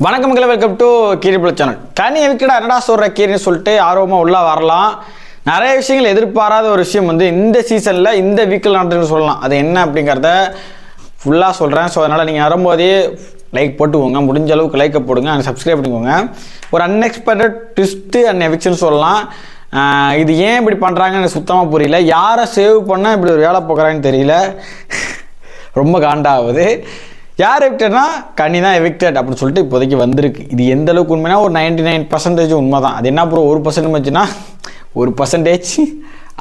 வணக்கம் மக்களே, welcome to கீரிபிள் channel. கனி எவிக்கடா என்னடா சொல்கிற கீரின்னு சொல்லிட்டு ஆர்வமாக உள்ளே வரலாம். நிறைய விஷயங்கள் எதிர்பாராத ஒரு விஷயம் வந்து இந்த சீசனில் இந்த வீக்கில் நடந்துன்னு சொல்லலாம். அது என்ன அப்படிங்கிறத ஃபுல்லாக சொல்கிறேன். ஸோ அதனால் நீங்கள் வரும்போதே லைக் போட்டுக்கோங்க, முடிஞ்ச அளவுக்கு லைக்கை போடுங்க, அண்ட் சப்ஸ்கிரைப் பண்ணிக்கோங்க. ஒரு அன்எக்ஸ்பெக்டட் ட்விஸ்ட்டு அண்ட் எவிக்ஷன் சொல்லலாம். இது ஏன் இப்படி பண்ணுறாங்கன்னு எனக்கு சுத்தமாக புரியல. யாரை சேவ் பண்ணால் இப்படி ஒரு வேலை போக்குறான்னு தெரியல. ரொம்ப காண்டாகுது. யார் எவிக்டட்னா கனி தான் எவிக்டட் அப்படின்னு சொல்லிட்டு இப்போதைக்கு வந்திருக்கு. இது எந்த அளவுக்கு உண்மைனா ஒரு 99% உண்மை தான். அது என்ன அப்புறம் 1% வச்சுன்னா 1%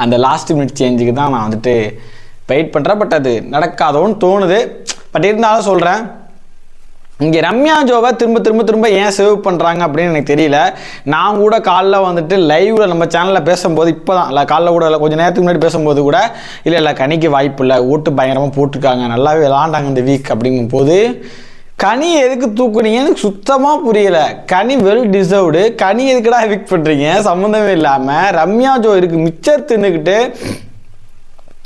அந்த லாஸ்ட் மினிட் சேஞ்சுக்கு தான் நான் வந்துட்டு வெயிட் பண்ணுறேன். பட் அது நடக்காதோன்னு தோணுது. பட் இருந்தாலும் சொல்கிறேன், இங்கே ரம்யா ஜோவை திரும்ப ஏன் சேவ் பண்ணுறாங்க அப்படின்னு எனக்கு தெரியல. நான் கூட காலைல வந்துட்டு லைவில் நம்ம சேனலில் பேசும்போது இப்போ தான் இல்லை காலைல கூட இல்லை கொஞ்சம் நேரத்துக்கு முன்னாடி பேசும்போது கூட இல்லை கனிக்கு வாய்ப்பு இல்லை, ஓட்டு பயங்கரமாக போட்டிருக்காங்க, நல்லாவே விளாண்டாங்க இந்த வீக் அப்படிங்கும் போது கனி எதுக்கு தூக்குனீங்கன்னு சுத்தமாக புரியலை. கனி வெல் டிசர்வ்டு. கனி எதுக்குடா எவிக்ட் பண்ணுறீங்க சம்மந்தமே இல்லாமல்? ரம்யா ஜோ இருக்குது மிச்சர் தின்னுக்கிட்டு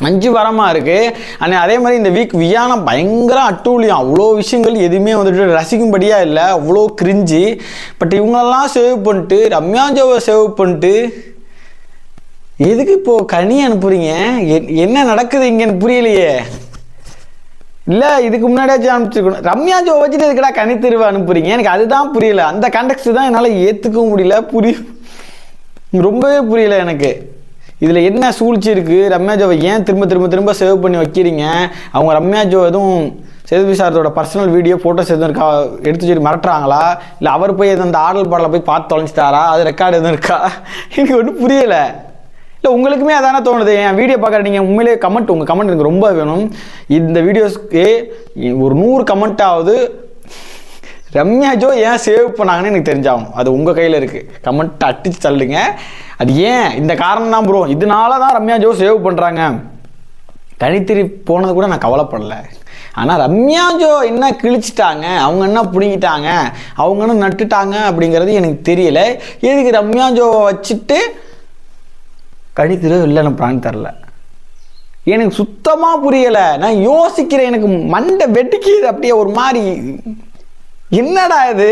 5 வாரமாக இருக்குது. ஆனால் அதே மாதிரி இந்த வீக் வியானா பயங்கர அட்டூழியம். அவ்வளோ விஷயங்கள் எதுவுமே வந்துட்டு ரசிக்கும்படியாக இல்லை, அவ்வளோ கிரிஞ்சு. பட் இவங்களெல்லாம் சேவ் பண்ணிட்டு ரம்யா ஜோவை சேவ் பண்ணிட்டு எதுக்கு இப்போது கனி அனுப்புறீங்க? என்ன நடக்குது இங்கேன்னு புரியலையே. இல்லை இதுக்கு முன்னாடியாச்சும் அனுப்பிச்சிருக்கணும். ரம்யா ஜோவை வச்சுட்டு எதுக்கடா கனி திரும்ப அனுப்புறீங்க? எனக்கு அதுதான் புரியல. அந்த கான்டெக்ட் தான் என்னால் ஏற்றுக்கவும் முடியல, ரொம்பவே புரியல எனக்கு. இதில் என்ன சூழ்ச்சி இருக்குது? ரம்யா ஜோவை ஏன் திரும்ப சேவ் பண்ணி வைக்கிறீங்க? அவங்க ரம்யா ஜோ எதுவும் சேதுபதி சாரத்தோட பர்சனல் வீடியோ ஃபோட்டோஸ் எதுவும் இருக்கா எடுத்து சொல்லி மிரட்டுறாங்களா? இல்லை அவர் போய் எதுவும் அந்த ஆடல் பாடலில் போய் பார்த்து தொலைஞ்சிட்டாரா? அது ரெக்கார்டு எதுவும் இருக்கா? எனக்கு ஒன்றும் புரியலை. இல்லை உங்களுக்குமே அதானே தோணுது? என் வீடியோ பார்க்குற நீங்கள் உண்மையிலே கமெண்ட், உங்கள் கமெண்ட் எனக்கு ரொம்ப வேணும். இந்த வீடியோஸ்க்கு ஒரு 100 கமெண்ட்டாவது ரம்யா ஜோ ஏன் சேவ் பண்ணாங்கன்னு எனக்கு தெரிஞ்சாகும். அது உங்கள் கையில் இருக்குது. கமெண்ட் அடிச்சு தள்ளுங்க. அது ஏன் இந்த காரணம் தான் ப்ரோ, இதனால தான் ரம்யா ஜோ சேவ் பண்ணுறாங்க. கனித்திரி போனது கூட நான் கவலைப்படலை. ஆனால் ரம்யா ஜோ என்ன கிழிச்சிட்டாங்க, அவங்க என்ன பிடிங்கிட்டாங்க, அவங்க என்ன நட்டுட்டாங்க அப்படிங்கிறது எனக்கு தெரியல. எதுக்கு ரம்யா ஜோவை வச்சுட்டு கனித்திரி இல்லை அனுப்புறான்னு தெரில. எனக்கு சுத்தமாக புரியலை. நான் யோசிக்கிறேன், எனக்கு மண்டை வெட்டிக்குது அப்படியே ஒரு மாதிரி. என்னடா இது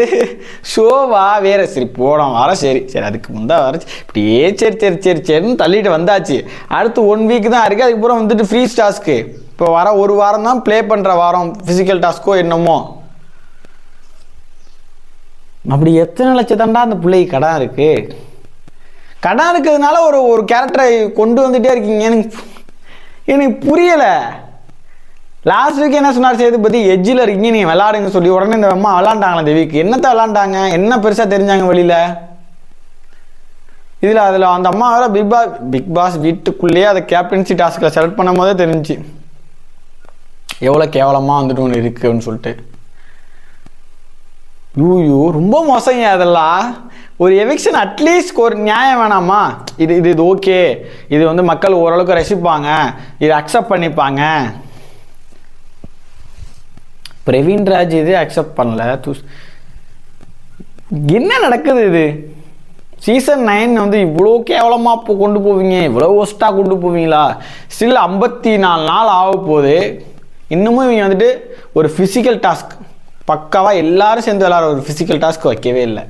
ஷோவா வேற? சரி போனோம் வர, சரி அதுக்கு முந்தா வர இப்படியே சரின்னு தள்ளிட்டு வந்தாச்சு. அடுத்து 1 வீக் தான் இருக்குது. அதுக்கப்புறம் வந்துட்டு ஃப்ரீஸ் டாஸ்க்கு. இப்போ வர 1 வாரம் தான் ப்ளே பண்ணுற வாரம், ஃபிசிக்கல் டாஸ்க்கோ என்னமோ. அப்படி எத்தனை லட்சத்தாண்டா அந்த பிள்ளைக்கு கடன் இருக்குது? கடன் இருக்கிறதுனால ஒரு கேரக்டரை கொண்டு வந்துகிட்டே இருக்கீங்க. எனக்கு புரியலை. லாஸ்ட் வீக் என்ன சொன்னார் சேதுபதி, எஜ்ஜில் இருக்கீங்க நீங்கள் விளாடுங்க சொல்லி உடனே இந்த அம்மா விளாண்டாங்களா இந்த வீக்? என்னத்தை விளாண்டாங்க? என்ன பெருசாக தெரிஞ்சாங்க வெளியில்? அதில் அந்த அம்மா வேறு பிக் பாஸ் வீட்டுக்குள்ளேயே அதை கேப்டன்சி டாஸ்கில் செலக்ட் பண்ணும் போதே தெரிஞ்சு எவ்வளோ கேவலமாக வந்துட்டு ஒன்று இருக்குன்னு சொல்லிட்டு. யூ ரொம்ப மோசங்க அதெல்லாம். ஒரு எவிக்ஷன் அட்லீஸ்ட் ஒரு நியாயம் வேணாமா? இது ஓகே, இது வந்து மக்கள் ஓரளவுக்கு ரசிப்பாங்க, இதை அக்செப்ட் பண்ணிப்பாங்க. பிரவீன்ராஜ் இது அக்செப்ட் பண்ணல. என்ன நடக்குது? இது சீசன் 9 வந்து இவ்வளோ கேவலமாக கொண்டு போவீங்க, இவ்வளோ ஒஸ்ட்டாக கொண்டு போவீங்களா? ஸ்டில் 54 நாள் ஆக போகுது. இன்னமும் இவங்க வந்துட்டு ஒரு ஃபிசிக்கல் டாஸ்க் பக்காவாக எல்லாரும் சேர்ந்து விளாட்ற ஒரு ஃபிசிக்கல் டாஸ்க் வைக்கவே இல்லை.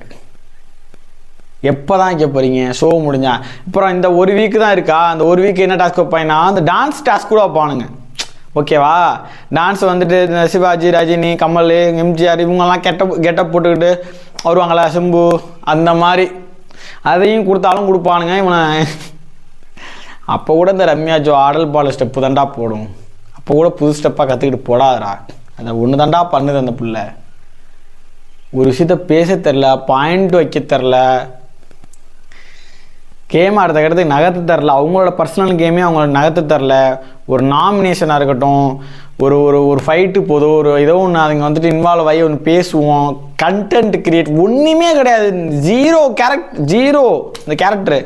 எப்போ தான் வைக்க போகிறீங்க? ஷோ முடிஞ்சா அப்புறம் இந்த 1 வீக்கு தான் இருக்கா? அந்த 1 வீக் என்ன டாஸ்க் வைப்பாங்கன்னா அந்த டான்ஸ் டாஸ்க் கூட வைப்பானுங்க. ஓகேவா? டான்ஸ் வந்துட்டு இந்த சிவாஜி, ரஜினி, கமல், எம்ஜிஆர் இவங்கெல்லாம் கெட்டப் போட்டுக்கிட்டு வருவாங்களா, சிம்பு அந்த மாதிரி. அதையும் கொடுத்தாலும் கொடுப்பானுங்க இவனை. அப்போ கூட இந்த ரம்யா ஜோ ஆடல் பாடல் ஸ்டெப்பு தாண்டா போடும். அப்போ கூட புது ஸ்டெப்பாக கற்றுக்கிட்டு போடாதரா. அதை ஒன்று தாண்டா பண்ணுது அந்த பிள்ளை. ஒரு விஷயத்த பேச தெரில, பாயிண்ட் வைக்க தெரில, கேம் அடுத்த இடத்துக்கு நகர்த்து தரல. அவங்களோட பர்சனல் கேமே அவங்களோட நகர்த்து தரல. ஒரு நாமினேஷனாக இருக்கட்டும், ஒரு ஃபைட்டு போதும், ஏதோ ஒன்று அதுங்க வந்துட்டு இன்வால்வ் ஆகி ஒன்று பேசுவோம், கண்டென்ட் கிரியேட் ஒன்றுமே கிடையாது. ஜீரோ இந்த கேரக்டரு.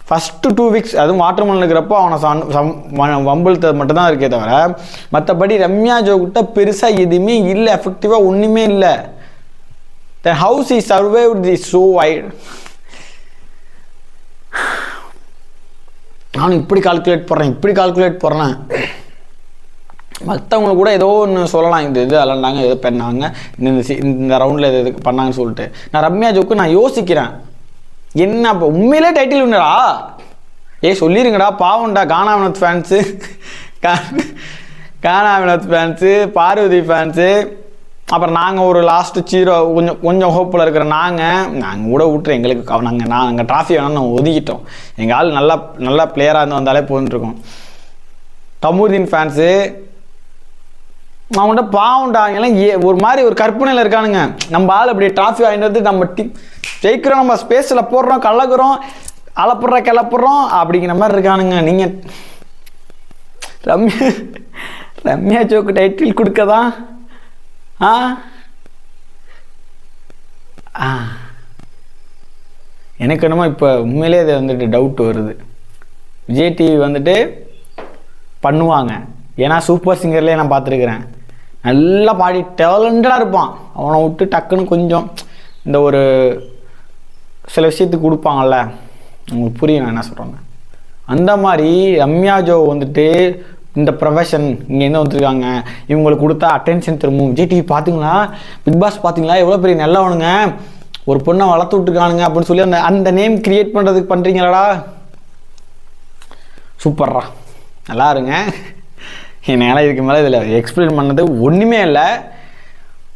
ஃபஸ்ட்டு 2 வீக்ஸ் அதுவும் வாட்டர்மெலன் இருக்கிறப்போ அவனை வம்பிழுத்தது மட்டும்தான் இருக்கே தவிர மற்றபடி ரம்யா ஜோ கிட்ட பெருசாக எதுவுமே இல்லை, எஃபெக்டிவாக ஒன்றுமே இல்லை. The house is survived the show wide. நானும் இப்படி கால்குலேட் போடுறேன். மற்றவங்களுக்கு கூட ஏதோ ஒன்று சொல்லலாம், இது விளாண்டாங்க, எதோ பண்ணாங்க, இந்த ரவுண்டில் இது பண்ணாங்கன்னு சொல்லிட்டு. நான் ரம்யா ஜோக்கு நான் யோசிக்கிறேன், என்ன அப்போ உண்மையிலே டைட்டில் வின்னரா? சொல்லிருங்கடா, பாவம்டா கானா வினோத் ஃபேன்ஸு, கானா வினோத் ஃபேன்ஸு, பார்வதி ஃபேன்ஸு, அப்புறம் நாங்கள் ஒரு லாஸ்ட்டு ஜீரோ கொஞ்சம் ஹோப்பில் இருக்கிற நாங்கள் கூட விட்டுரு, எங்களுக்கு நாங்கள் ட்ராஃபி வேணாலும் நாங்கள் ஒதுக்கிட்டோம். எங்கள் ஆள் நல்லா பிளேயராக இருந்து வந்தாலே போயிட்டுருக்கோம். தமுதீன் ஃபேன்ஸு அவங்கள்ட்ட பாவம்டா, எல்லாம் ஒரு மாதிரி ஒரு கற்பனையில் இருக்கானுங்க. நம்ம ஆள் அப்படி ட்ராஃபி வாங்கிட்டு வந்து நம்ம ஜெயிக்கிறோம், நம்ம ஸ்பேஸில் போடுறோம், கலக்குறோம், அலப்புடுறோம், கிளப்புறோம் அப்படிங்கிற மாதிரி இருக்கானுங்க. நீங்கள் ரம்யா ஜோக்கு டைட்டில் கொடுக்கதான் எனக்கு என்னமோ இப்போ உண்மையிலே இது வந்துட்டு டவுட் வருது. விஜய் டிவி வந்துட்டு பண்ணுவாங்க, ஏன்னா சூப்பர் சிங்கர்லேயே நான் பார்த்துருக்குறேன், நல்லா பாடி டேலண்டடாக இருப்பான். அவனை விட்டு டக்குன்னு கொஞ்சம் இந்த ஒரு சில விஷயத்துக்கு கொடுப்பாங்கல்ல, உங்களுக்கு புரியும் நான் என்ன சொல்கிறேங்க. அந்த மாதிரி ரம்யா ஜோ வந்துட்டு இந்த ப்ரொஃபஷன் இங்கேருந்து வந்துருக்காங்க, இவங்களுக்கு கொடுத்தா அட்டென்ஷன் திரும்பும். விஜய் டிவி பார்த்தீங்களா, பிக் பாஸ் பார்த்தீங்களா, எவ்வளோ பெரிய நல்லவனுங்க, ஒரு பொண்ணை வளர்த்து விட்டுருக்கானுங்க அப்படின்னு சொல்லி அந்த நேம் கிரியேட் பண்ணுறதுக்கு பண்ணுறீங்களாடா, சூப்பர்ரா, நல்லா இருங்க. என்னால் இதுக்கு மேலே இதில் எக்ஸ்பிளைன் பண்ணது ஒன்றுமே இல்லை.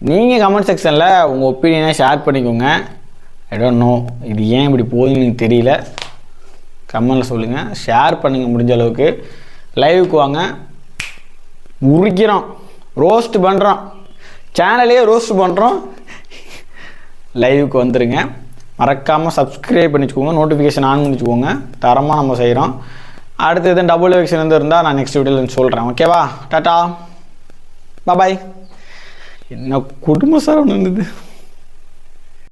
நீங்கள் கமெண்ட் செக்ஷனில் உங்கள் ஒப்பீனியனை ஷேர் பண்ணிக்கோங்க. ஐ டோன்ட் நோ இது ஏன் இப்படி போகுதுன்னு எனக்கு தெரியல, கமெண்டில் சொல்லுங்கள், ஷேர் பண்ணுங்கள். முடிஞ்ச அளவுக்கு லைவுக்கு வாங்க, உரிக்கிறோம், ரோஸ்ட் பண்ணுறோம், சேனலையே ரோஸ்ட் பண்ணுறோம், லைவுக்கு வந்துடுங்க. மறக்காமல் சப்ஸ்கிரைப் பண்ணிச்சுக்கோங்க, நோட்டிஃபிகேஷன் ஆன் பண்ணிச்சுக்கோங்க, தரமாக நம்ம செய்கிறோம். அடுத்து எதுவும் டபுள் வெக்ஷன் இருந்தால் நான் நெக்ஸ்ட் வீடியோவில் சொல்கிறேன். ஓகேவா, டாட்டா பாய். என்ன குடும்ப சார் ஒன்று இருந்தது.